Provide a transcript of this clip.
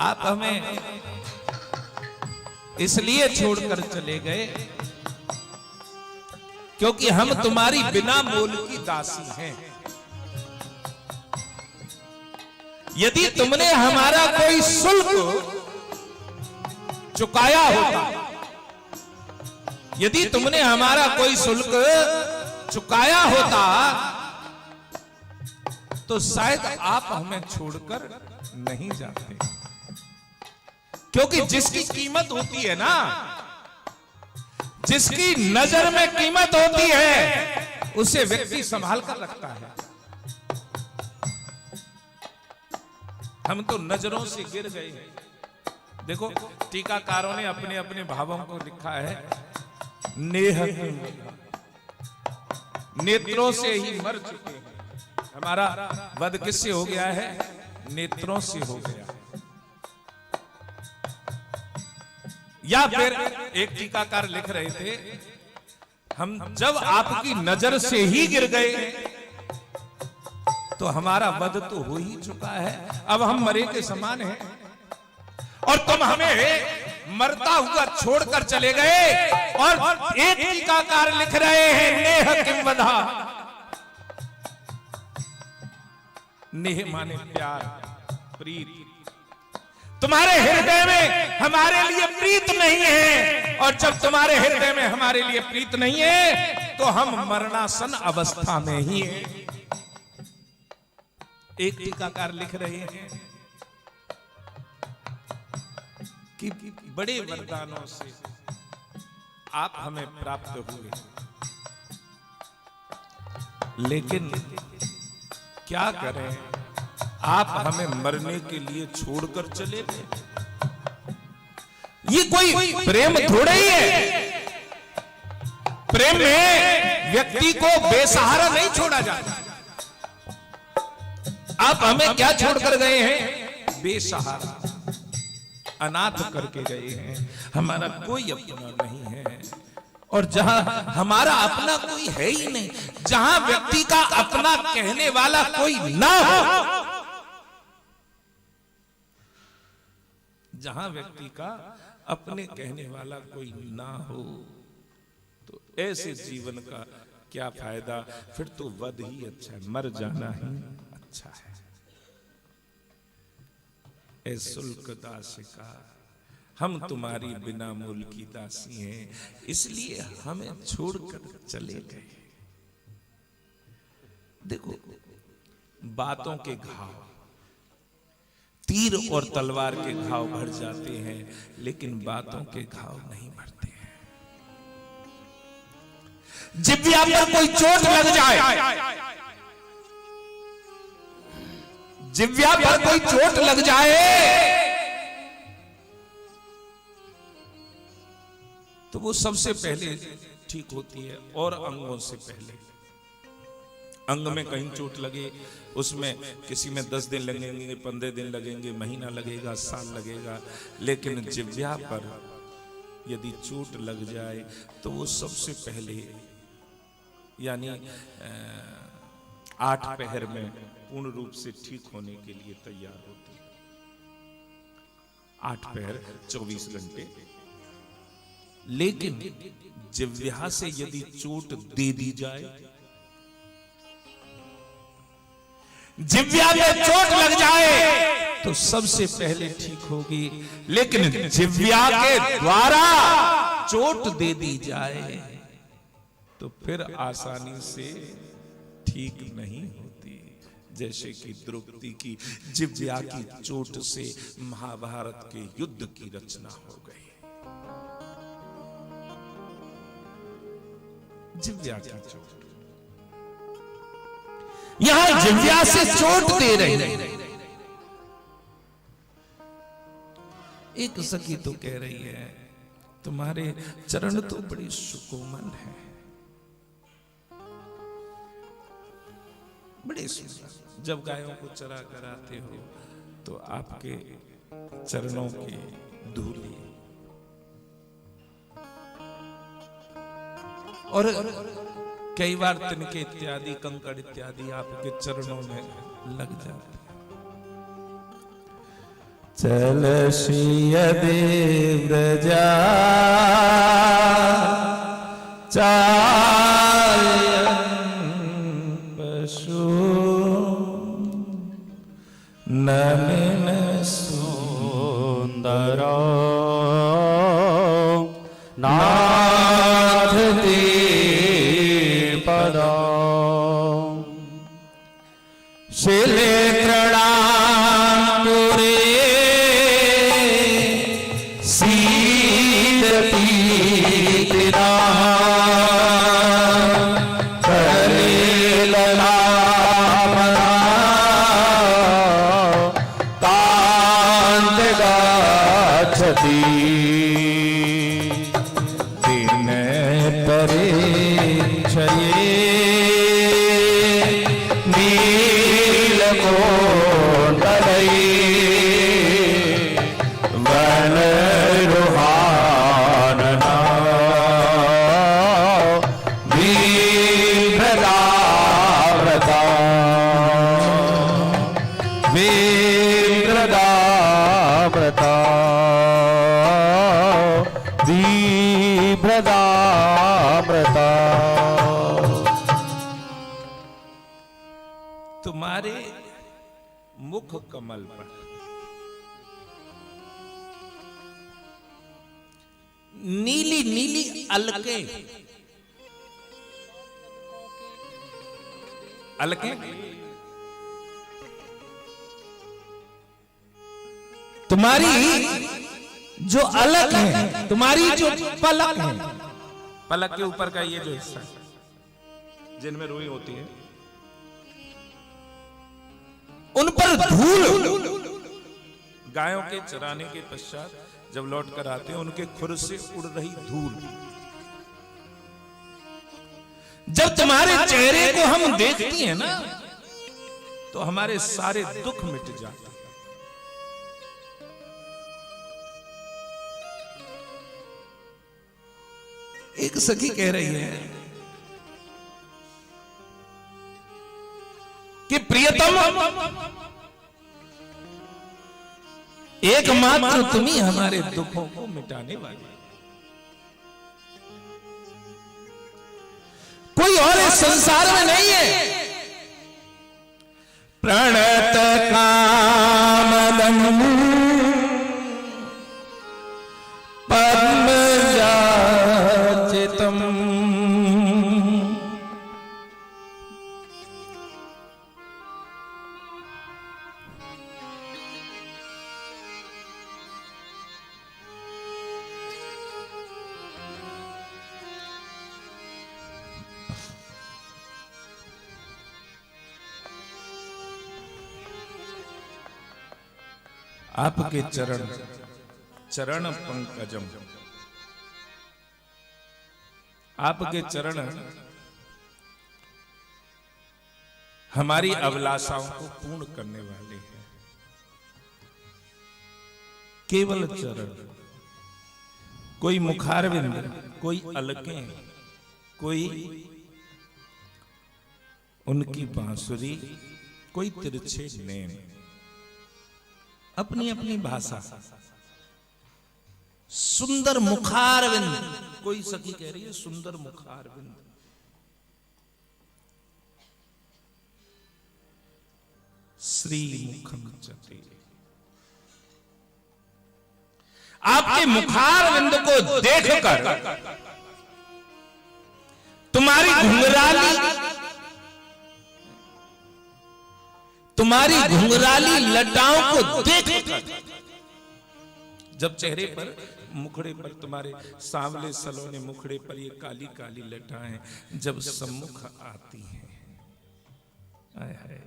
आप हमें इसलिए छोड़कर चले गए क्योंकि हम तुम्हारी बिना मोल की दासी हैं। यदि तुमने हमारा कोई शुल्क चुकाया होता, यदि तुमने हमारा कोई शुल्क चुकाया होता तो शायद आप हमें छोड़कर नहीं जाते। क्योंकि जिसकी कीमत होती है ना, जिसकी नजर में कीमत होती है उसे व्यक्ति संभाल कर रखता है। हम तो नजरों से गिर गए हैं। देखो टीकाकारों ने अपने अपने भावों को लिखा है, नेह नेत्रों से ही मर चुके हैं। हमारा वध किससे हो गया है? नेत्रों से हो गया। या फिर एक टीकाकार लिख रहे थे, हम जब आपकी नजर से ही गिर गए तो हमारा वध तो हो ही चुका है, अब हम मरे के समान हैं और तुम हमें मरता हुआ छोड़कर चले गए। और एक टीकाकार लिख रहे हैं, नेह किम वधा। नेह माने प्यार, प्रीत। तुम्हारे हृदय में हमारे लिए प्रीत नहीं है, और जब तुम्हारे हृदय में हमारे लिए प्रीत नहीं है तो हम मरणासन अवस्था में ही हैं। एक टीकाकार लिख रहे हैं कि बड़े वरदानों से आप हमें प्राप्त हुए, लेकिन क्या करें, आप हमें मरने के लिए छोड़कर चले गए। ये कोई प्रेम थोड़ा ही है। प्रेम में व्यक्ति को बेसहारा नहीं छोड़ा जाता। आप हमें क्या छोड़कर गए हैं? बेसहारा, अनाथ करके गए हैं। हमारा कोई अपना नहीं है, और जहां हमारा अपना कोई है ही नहीं, जहां व्यक्ति का अपना कहने वाला कोई ना हो, जहां व्यक्ति का अपने कहने वाला कोई ना हो, तो ऐसे जीवन का क्या फायदा? फिर तो वध ही अच्छा है, मर जाना ही अच्छा है। ए शुल्क दासिका, हम तुम्हारी बिना मूल की दासी हैं, इसलिए हमें छोड़कर चले गए। देखो बातों के घाव, तीर और तलवार के घाव भर जाते हैं, लेकिन बातों के घाव नहीं भरते हैं। जिब्या पर कोई चोट लग जाए, जिब्या पर कोई चोट लग जाए तो वो सबसे पहले ठीक होती है, और अंगों से पहले। अंग में कहीं चोट लगे, उसमें किसी में 10 दिन लगेंगे, 15 दिन लगेंगे, महीना लगेगा, साल लगेगा, लेकिन जिह्वा पर यदि चोट लग जाए तो वो सबसे पहले, यानी 8 पहर में पूर्ण रूप से ठीक होने के लिए तैयार होती है। 8 पहर 24 घंटे। लेकिन जिह्वा से यदि चोट दे दी जाए, जिह्वा में चोट लग जाए तो सबसे पहले ठीक होगी, लेकिन जिह्वा के द्वारा चोट दे दी जाए तो फिर आसानी से ठीक नहीं होती। जैसे कि द्रौपदी की जिह्वा की चोट से महाभारत के युद्ध की रचना हो गई। जिह्वा की चोट, यहां जिह्वा से चोट दे रही। एक सखी तो कह रही है, तुम्हारे चरण तो बड़ी सुकोमल है, बड़े सुंदर। जब गायों को चरा कर आते हो तो आपके चरणों की धूली, और कई बार तिनके इत्यादि, कंकड़ इत्यादि आपके चरणों में लग जाते हैं। चलसि यदि व्रजा चार्यन् पशु नलिन सुंदरा नाथ पदा शिले तृणापुरे सीदती दिन परीक्षये नीलकोटलै वनरुहानना वीभ्रदाव्रता वीभ्रदाव्रता वीभ्रदाव्रता। तुम्हारे मुख कमल पर नीली नीली अलके अलके तुम्हारी जो अलग है, तुम्हारी जो पलक है, पलक के ऊपर का ये जो हिस्सा जिनमें रुई होती है, उन पर धूल गायों के चराने के पश्चात जब लौट कर आते हैं उनके खुर से उड़ रही धूल। जब तुम्हारे चेहरे को हम देखती हैं ना तो हमारे सारे दुख मिट जाते हैं। एक सखी कह रही है कि प्रियतम एकमात्र तुम ही हमारे दुखों को मिटाने वाले, कोई और इस संसार में नहीं है। प्रणत कामदं पद्मजाचितम् आपके चरण चरण पंकजम, आपके चरण हमारी अभिलाषाओं को पूर्ण करने वाले हैं। केवल चरण, कोई मुखारविंद, कोई अलके, कोई उनकी बांसुरी, कोई तिरछे नैन, अपनी अपनी भाषा। सुंदर मुखारविंद, कोई सखी कह रही है सुंदर मुखारविंद। श्री मुखम चते, आपके मुखारविंद को देखकर तुम्हारी घुंघराली लटाओं को देखकर, जब चेहरे पर मुखड़े पर तुम्हारे सांवले सलोने मुखड़े पर ये काली काली लटाएं जब सम्मुख आती हैं, आय हाय